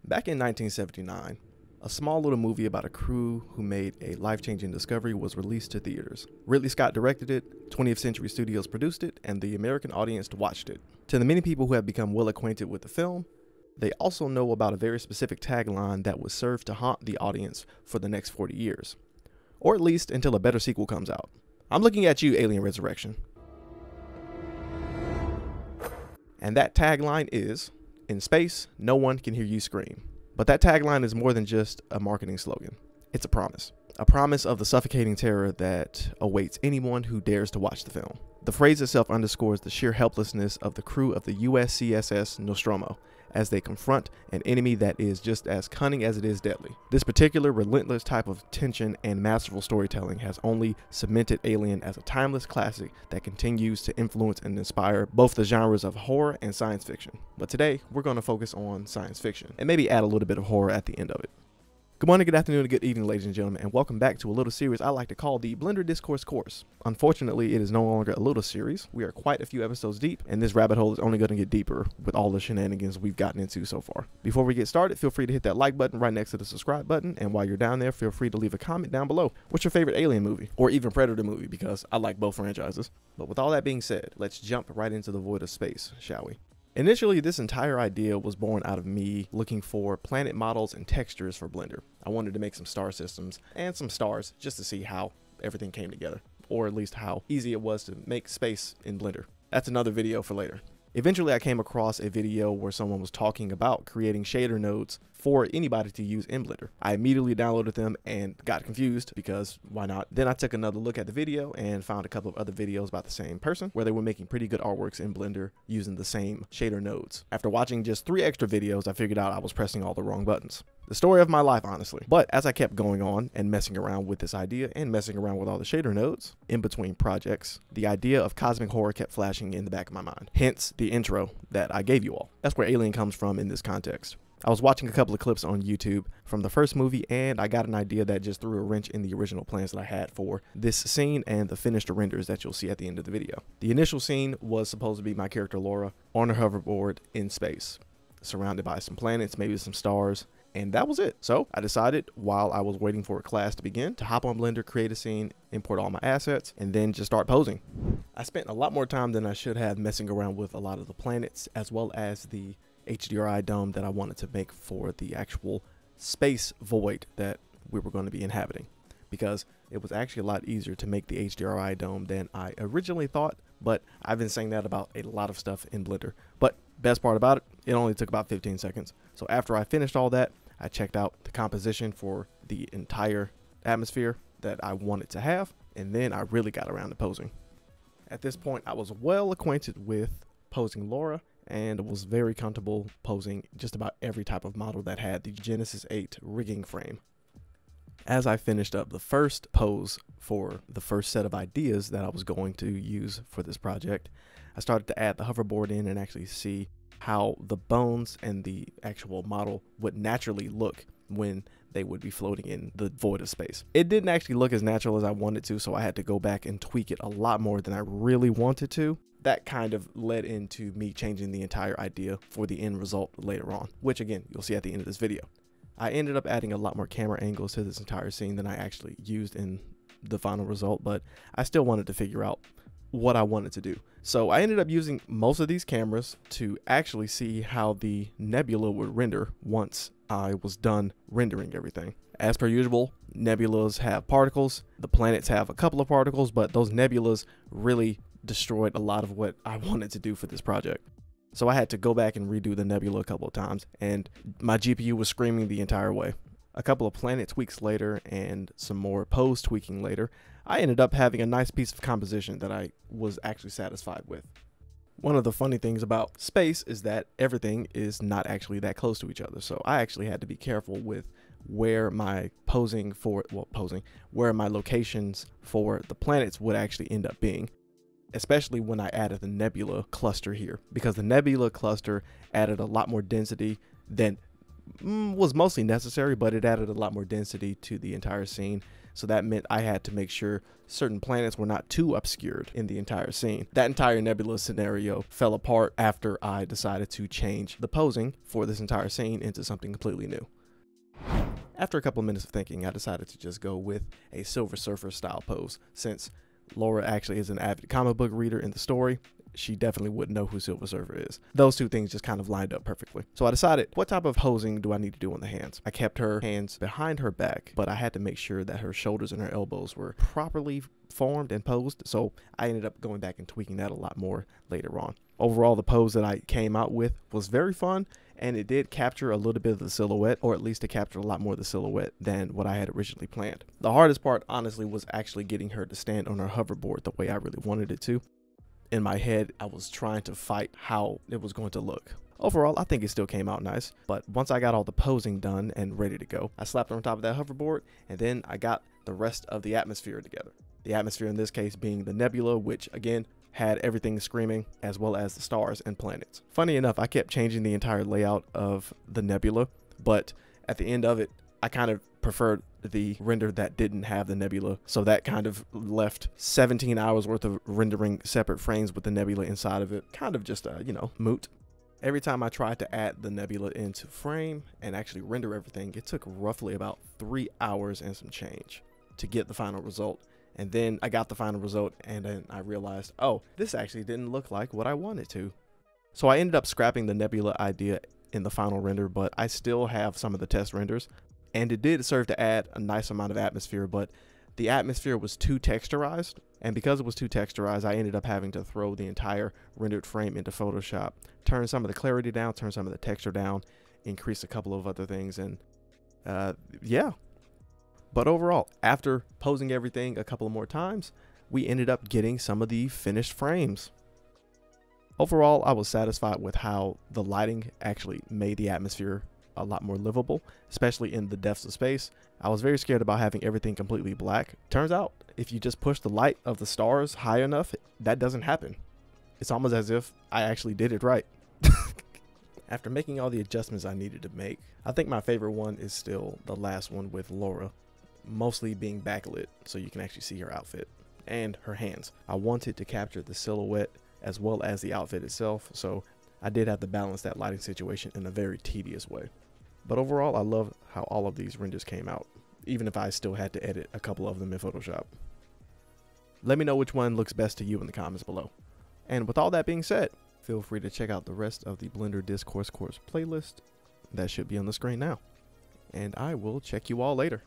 Back in 1979, a small little movie about a crew who made a life-changing discovery was released to theaters. Ridley Scott directed it, 20th Century Studios produced it, and the American audience watched it. To the many people who have become well acquainted with the film, they also know about a very specific tagline that would serve to haunt the audience for the next 40 years. Or at least until a better sequel comes out. I'm looking at you, Alien Resurrection. And that tagline is, "In space, no one can hear you scream." But that tagline is more than just a marketing slogan. It's a promise. A promise of the suffocating terror that awaits anyone who dares to watch the film. The phrase itself underscores the sheer helplessness of the crew of the USCSS Nostromo as they confront an enemy that is just as cunning as it is deadly. This particular relentless type of tension and masterful storytelling has only cemented Alien as a timeless classic that continues to influence and inspire both the genres of horror and science fiction. But today, we're going to focus on science fiction and maybe add a little bit of horror at the end of it. Good morning, good afternoon, and good evening, ladies and gentlemen, and welcome back to a little series I like to call the Blender Discourse Course. Unfortunately, it is no longer a little series. We are quite a few episodes deep, and this rabbit hole is only going to get deeper with all the shenanigans we've gotten into so far. Before we get started, feel free to hit that like button right next to the subscribe button, and while you're down there, feel free to leave a comment down below. What's your favorite Alien movie? Or even Predator movie, because I like both franchises. But with all that being said, let's jump right into the void of space, shall we? Initially, this entire idea was born out of me looking for planet models and textures for Blender. I wanted to make some star systems and some stars just to see how everything came together, or at least how easy it was to make space in Blender. That's another video for later. Eventually, I came across a video where someone was talking about creating shader nodes for anybody to use in Blender. I immediately downloaded them and got confused because why not? Then I took another look at the video and found a couple of other videos about the same person where they were making pretty good artworks in Blender using the same shader nodes. After watching just 3 extra videos, I figured out I was pressing all the wrong buttons. The story of my life, honestly. But as I kept going on and messing around with this idea and messing around with all the shader nodes in between projects, the idea of cosmic horror kept flashing in the back of my mind. Hence the intro that I gave you all. That's where Alien comes from in this context. I was watching a couple of clips on YouTube from the first movie, and I got an idea that just threw a wrench in the original plans that I had for this scene and the finished renders that you'll see at the end of the video. The initial scene was supposed to be my character Laura on a hoverboard in space, surrounded by some planets, maybe some stars, and that was it. So I decided while I was waiting for a class to begin to hop on Blender, create a scene, import all my assets, and then just start posing. I spent a lot more time than I should have messing around with a lot of the planets as well as the HDRI dome that I wanted to make for the actual space void that we were going to be inhabiting, because it was actually a lot easier to make the HDRI dome than I originally thought. But I've been saying that about a lot of stuff in Blender. But best part about it, it only took about 15 seconds. So after I finished all that, I checked out the composition for the entire atmosphere that I wanted to have, and then I really got around to posing. At this point, I was well acquainted with posing Laura, and was very comfortable posing just about every type of model that had the Genesis 8 rigging frame. As I finished up the first pose for the first set of ideas that I was going to use for this project, I started to add the hoverboard in and actually see how the bones and the actual model would naturally look when they would be floating in the void of space. It didn't actually look as natural as I wanted to, so I had to go back and tweak it a lot more than I really wanted to. That kind of led into me changing the entire idea for the end result later on, which again, you'll see at the end of this video. I ended up adding a lot more camera angles to this entire scene than I actually used in the final result, but I still wanted to figure out what I wanted to do. So I ended up using most of these cameras to actually see how the nebula would render once I was done rendering everything. As per usual, nebulas have particles. The planets have a couple of particles, but those nebulas really destroyed a lot of what I wanted to do for this project. So I had to go back and redo the nebula a couple of times, and my GPU was screaming the entire way. A couple of planet tweaks later and some more pose tweaking later, I ended up having a nice piece of composition that I was actually satisfied with. One of the funny things about space is that everything is not actually that close to each other, so I actually had to be careful with where my where my locations for the planets would actually end up being, especially when I added the nebula cluster here, because the nebula cluster added a lot more density than was mostly necessary, but it added a lot more density to the entire scene. So that meant I had to make sure certain planets were not too obscured in the entire scene. That entire nebula scenario fell apart after I decided to change the posing for this entire scene into something completely new. After a couple of minutes of thinking, I decided to just go with a Silver Surfer style pose. Since Laura actually is an avid comic book reader in the story, she definitely wouldn't know who Silver Surfer is. Those two things just kind of lined up perfectly. So I decided, what type of posing do I need to do on the hands? I kept her hands behind her back, but I had to make sure that her shoulders and her elbows were properly formed and posed. So I ended up going back and tweaking that a lot more later on. Overall, the pose that I came out with was very fun, and it did capture a little bit of the silhouette, or at least it captured a lot more of the silhouette than what I had originally planned. The hardest part, honestly, was actually getting her to stand on her hoverboard the way I really wanted it to. In my head, I was trying to fight how it was going to look. Overall, I think it still came out nice, but once I got all the posing done and ready to go, I slapped her on top of that hoverboard, and then I got the rest of the atmosphere together. The atmosphere in this case being the nebula, which again had everything screaming, as well as the stars and planets. Funny enough, I kept changing the entire layout of the nebula, but at the end of it, I kind of preferred the render that didn't have the nebula, so that kind of left 17 hours worth of rendering separate frames with the nebula inside of it. Kind of just moot. Every time I tried to add the nebula into frame and actually render everything, it took roughly about 3 hours and some change to get the final result. And then I got the final result, and then I realized, oh, this actually didn't look like what I wanted to. So I ended up scrapping the nebula idea in the final render, but I still have some of the test renders. And it did serve to add a nice amount of atmosphere, but the atmosphere was too texturized. And because it was too texturized, I ended up having to throw the entire rendered frame into Photoshop, turn some of the clarity down, turn some of the texture down, increase a couple of other things, and yeah. But overall, after posing everything a couple of more times, we ended up getting some of the finished frames. Overall, I was satisfied with how the lighting actually made the atmosphere a lot more livable, especially in the depths of space. I was very scared about having everything completely black. Turns out, if you just push the light of the stars high enough, that doesn't happen. It's almost as if I actually did it right. After making all the adjustments I needed to make, I think my favorite one is still the last one with Laura, mostly being backlit so you can actually see her outfit and her hands. I wanted to capture the silhouette as well as the outfit itself, so I did have to balance that lighting situation in a very tedious way. But overall, I love how all of these renders came out, even if I still had to edit a couple of them in Photoshop. Let me know which one looks best to you in the comments below. And with all that being said, feel free to check out the rest of the Blender Discourse course playlist that should be on the screen now. And I will check you all later.